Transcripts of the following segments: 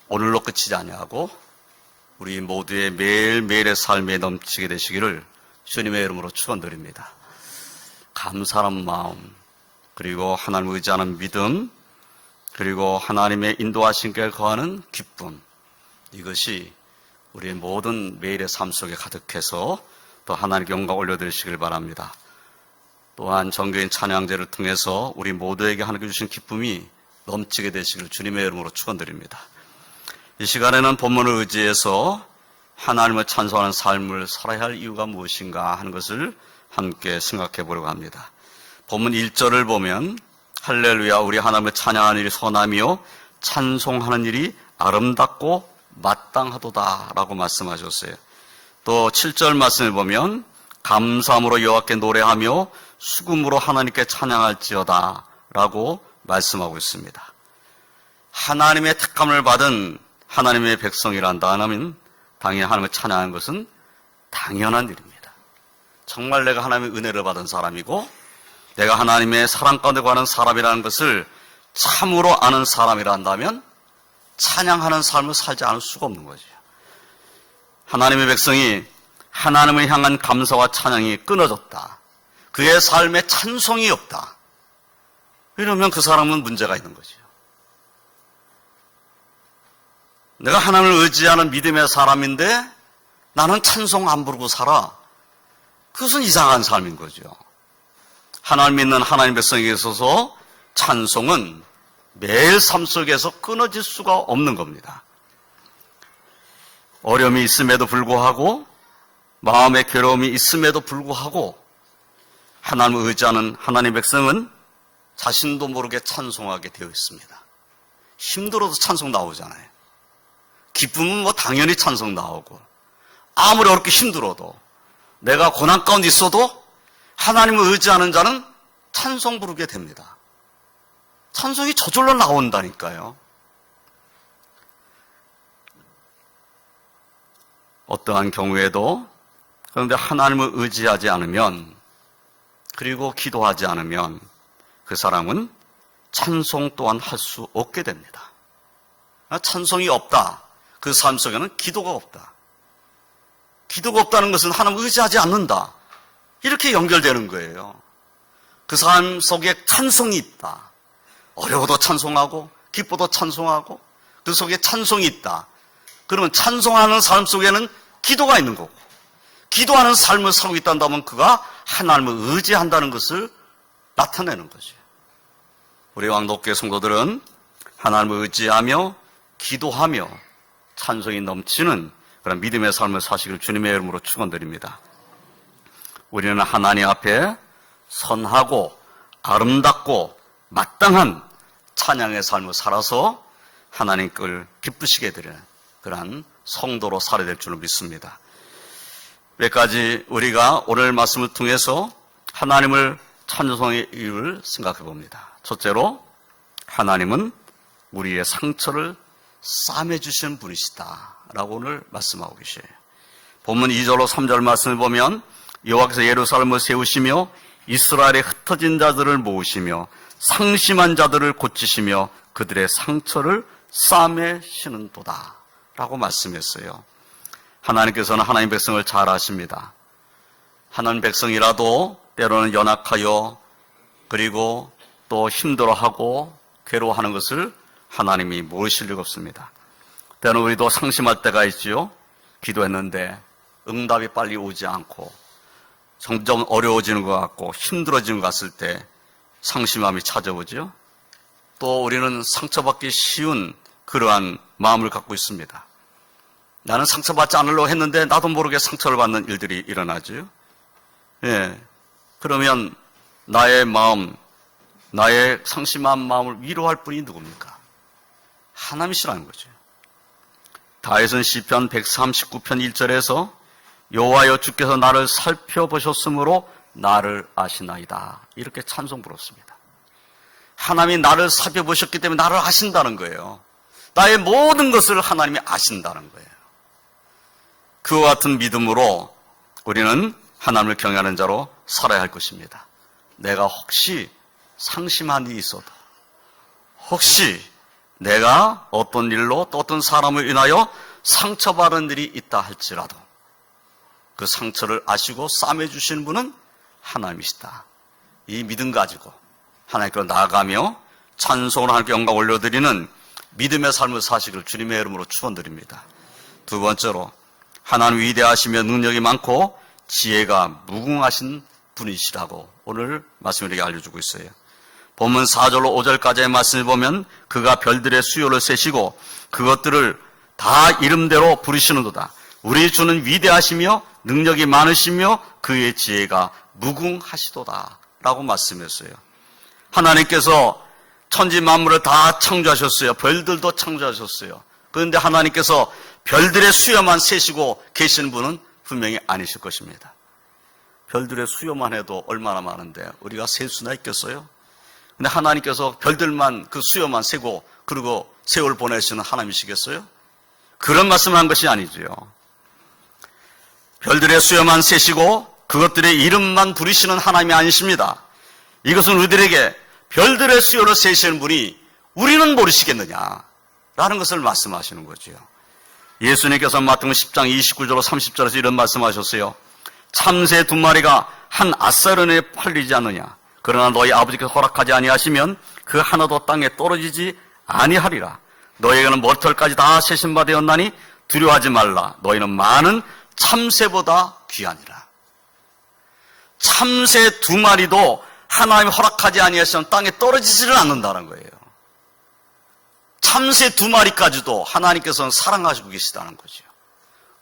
오늘로 끝이지 아니하고 우리 모두의 매일매일의 삶에 넘치게 되시기를 주님의 이름으로 축원드립니다. 감사한 마음, 그리고 하나님을 의지하는 믿음, 그리고 하나님의 인도하심께 거하는 기쁨, 이것이 우리의 모든 매일의 삶 속에 가득해서 또 하나님께 영광 올려드리시길 바랍니다. 또한 정교인 찬양제를 통해서 우리 모두에게 하나님께 주신 기쁨이 넘치게 되시길 주님의 이름으로 축원드립니다. 이 시간에는 본문을 의지해서 하나님을 찬송하는 삶을 살아야 할 이유가 무엇인가 하는 것을 함께 생각해 보려고 합니다. 본문 1절을 보면 할렐루야 우리 하나님을 찬양하는 일이 선하며 찬송하는 일이 아름답고 마땅하도다 라고 말씀하셨어요. 또 7절 말씀을 보면 감사함으로 여호와께 노래하며 수금으로 하나님께 찬양할지어다 라고 말씀하고 있습니다. 하나님의 택함을 받은 하나님의 백성이란다면 당연히 하나님을 찬양하는 것은 당연한 일입니다. 정말 내가 하나님의 은혜를 받은 사람이고 내가 하나님의 사랑 가운데 가는 사람이라는 것을 참으로 아는 사람이란다면 찬양하는 삶을 살지 않을 수가 없는 거죠. 하나님의 백성이 하나님을 향한 감사와 찬양이 끊어졌다. 그의 삶에 찬송이 없다. 이러면 그 사람은 문제가 있는 거죠. 내가 하나님을 의지하는 믿음의 사람인데 나는 찬송 안 부르고 살아. 그것은 이상한 삶인 거죠. 하나님 믿는 하나님 백성에게 있어서 찬송은 매일 삶 속에서 끊어질 수가 없는 겁니다. 어려움이 있음에도 불구하고 마음의 괴로움이 있음에도 불구하고 하나님을 의지하는 하나님 백성은 자신도 모르게 찬송하게 되어 있습니다. 힘들어도 찬송 나오잖아요. 기쁨은 뭐 당연히 찬송 나오고 아무리 어렵게 힘들어도 내가 고난 가운데 있어도 하나님을 의지하는 자는 찬송 부르게 됩니다. 찬송이 저절로 나온다니까요. 어떠한 경우에도 그런데 하나님을 의지하지 않으면 그리고 기도하지 않으면 그 사람은 찬송 또한 할 수 없게 됩니다. 찬송이 없다. 그 삶 속에는 기도가 없다. 기도가 없다는 것은 하나님을 의지하지 않는다. 이렇게 연결되는 거예요. 그 삶 속에 찬송이 있다. 어려워도 찬송하고 기뻐도 찬송하고 그 속에 찬송이 있다. 그러면 찬송하는 삶 속에는 기도가 있는 거고 기도하는 삶을 살고 있다면 그가 하나님을 의지한다는 것을 나타내는 거죠. 우리 왕독교회 성도들은 하나님을 의지하며 기도하며 찬송이 넘치는 그런 믿음의 삶을 사시길 주님의 이름으로 축원드립니다. 우리는 하나님 앞에 선하고 아름답고 마땅한 찬양의 삶을 살아서 하나님을 기쁘시게 되는 그러한 성도로 살아야 될 줄로 믿습니다. 몇 가지 우리가 오늘 말씀을 통해서 하나님을 찬송의 이유를 생각해 봅니다. 첫째로 하나님은 우리의 상처를 싸매주시는 분이시다 라고 오늘 말씀하고 계셔요. 본문 2절로 3절 말씀을 보면 여호와께서 예루살렘을 세우시며 이스라엘의 흩어진 자들을 모으시며 상심한 자들을 고치시며 그들의 상처를 싸매시는도다 라고 말씀했어요. 하나님께서는 하나님 백성을 잘 아십니다. 하나님 백성이라도 때로는 연약하여 그리고 또 힘들어하고 괴로워하는 것을 하나님이 모르실 리가 없습니다. 때로는 우리도 상심할 때가 있지요. 기도했는데 응답이 빨리 오지 않고 점점 어려워지는 것 같고 힘들어지는 것 같을 때 상심함이 찾아오죠. 또 우리는 상처받기 쉬운 그러한 마음을 갖고 있습니다. 나는 상처받지 않으려고 했는데 나도 모르게 상처를 받는 일들이 일어나죠. 예. 그러면 나의 마음, 나의 상심한 마음을 위로할 분이 누굽니까? 하나님이시라는 거죠. 다윗은 시편 139편 1절에서 여호와여 주께서 나를 살펴보셨으므로 나를 아시나이다. 이렇게 찬송 부릅습니다. 하나님이 나를 살펴보셨기 때문에 나를 아신다는 거예요. 나의 모든 것을 하나님이 아신다는 거예요. 그와 같은 믿음으로 우리는 하나님을 경외하는 자로 살아야 할 것입니다. 내가 혹시 상심한 일이 있어도 혹시 내가 어떤 일로 또 어떤 사람을 인하여 상처받은 일이 있다 할지라도 그 상처를 아시고 싸매주시는 분은 하나님이시다. 이 믿음 가지고 하나님께로 나아가며 찬송을 하나님께 영광 올려드리는 믿음의 삶을 사시기를 주님의 이름으로 축원드립니다. 두 번째로 하나님 위대하시며 능력이 많고 지혜가 무궁하신 분이시라고 오늘 말씀을 이렇게 알려주고 있어요. 본문 4절로 5절까지의 말씀을 보면 그가 별들의 수요를 세시고 그것들을 다 이름대로 부르시는도다. 우리 주는 위대하시며 능력이 많으시며 그의 지혜가 무궁하시도다 라고 말씀했어요. 하나님께서 천지 만물을 다 창조하셨어요. 별들도 창조하셨어요. 그런데 하나님께서 별들의 수요만 세시고 계시는 분은 분명히 아니실 것입니다. 별들의 수요만 해도 얼마나 많은데 우리가 셀 수나 있겠어요? 근데 하나님께서 별들만 그 수요만 세고 그리고 세월 보내시는 하나님이시겠어요? 그런 말씀을 한 것이 아니죠. 별들의 수요만 세시고 그것들의 이름만 부르시는 하나님이 아니십니다. 이것은 우리들에게 별들의 수요를 세시는 분이 우리는 모르시겠느냐라는 것을 말씀하시는 거죠. 예수님께서 마태복음 10장 29절로 30절에서 이런 말씀하셨어요. 참새 2마리가 한 아사르에 팔리지 않느냐. 그러나 너희 아버지께서 허락하지 아니하시면 그 하나도 땅에 떨어지지 아니하리라. 너희에게는 머리털까지 다 세신 바 되었나니 두려워하지 말라. 너희는 많은 참새보다 귀하니라. 참새 2마리도 하나님이 허락하지 아니하시면 땅에 떨어지지를 않는다는 거예요. 참새 2마리까지도 하나님께서는 사랑하시고 계시다는 거죠.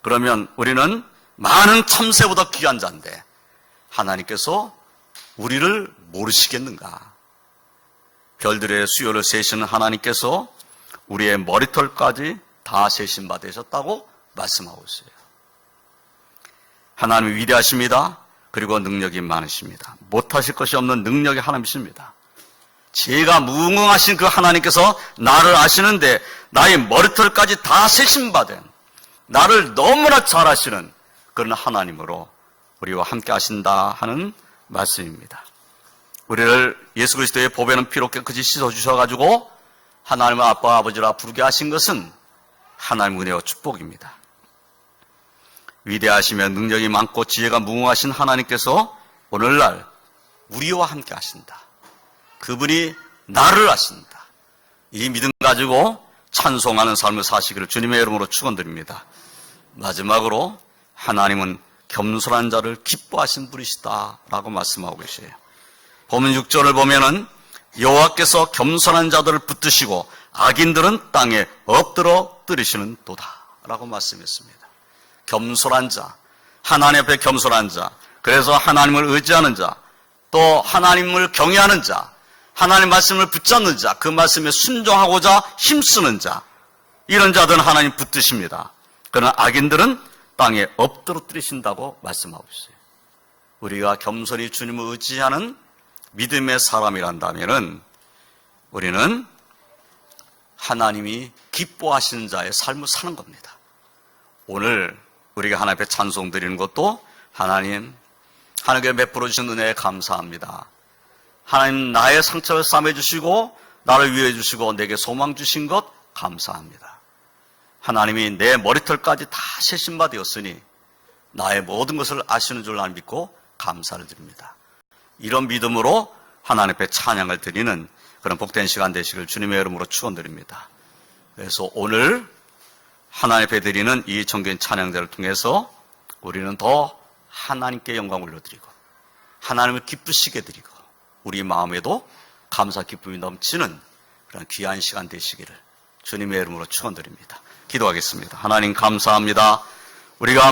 그러면 우리는 많은 참새보다 귀한 자인데 하나님께서 우리를 모르시겠는가? 별들의 수요를 세시는 하나님께서 우리의 머리털까지 다 세신 바 되셨다고 말씀하고 있어요. 하나님이 위대하십니다. 그리고 능력이 많으십니다. 못하실 것이 없는 능력이 하나님이십니다. 지혜가 무궁하신 그 하나님께서 나를 아시는데 나의 머리털까지 다 세신 바 된 나를 너무나 잘 아시는 그런 하나님으로 우리와 함께 하신다 하는 말씀입니다. 우리를 예수 그리스도의 보배는 피로 깨끗이 씻어주셔가지고 하나님의 아빠 아버지라 부르게 하신 것은 하나님의 은혜와 축복입니다. 위대하시며 능력이 많고 지혜가 무궁하신 하나님께서 오늘날 우리와 함께 하신다. 그분이 나를 아신다. 이 믿음 가지고 찬송하는 삶을 사시기를 주님의 이름으로 축원드립니다. 마지막으로 하나님은 겸손한 자를 기뻐하신 분이시다라고 말씀하고 계세요. 본문 6절을 보면은 여호와께서 겸손한 자들을 붙드시고 악인들은 땅에 엎드러 뜨리시는 도다라고 말씀했습니다. 겸손한 자, 하나님 앞에 겸손한 자, 그래서 하나님을 의지하는 자, 또 하나님을 경외하는 자, 하나님 말씀을 붙잡는 자, 그 말씀에 순종하고자 힘쓰는 자, 이런 자들은 하나님 붙드십니다. 그러나 악인들은 땅에 엎드러뜨리신다고 말씀하고 있어요. 우리가 겸손히 주님을 의지하는 믿음의 사람이란다면은 우리는 하나님이 기뻐하시는 자의 삶을 사는 겁니다. 오늘 우리가 하나님 앞에 찬송 드리는 것도 하나님께 베풀어 주신 은혜에 감사합니다. 하나님 나의 상처를 싸매주시고 나를 위해 주시고 내게 소망 주신 것 감사합니다. 하나님이 내 머리털까지 다 세신 바 되었으니 나의 모든 것을 아시는 줄 나는 믿고 감사를 드립니다. 이런 믿음으로 하나님 앞에 찬양을 드리는 그런 복된 시간 되시길 주님의 이름으로 축원드립니다. 그래서 오늘 하나님 앞에 드리는 이 정겨운 찬양들을 통해서 우리는 더 하나님께 영광을 올려드리고 하나님을 기쁘시게 드리고 우리 마음에도 감사 기쁨이 넘치는 그런 귀한 시간 되시기를 주님의 이름으로 축원드립니다. 기도하겠습니다. 하나님 감사합니다. 우리가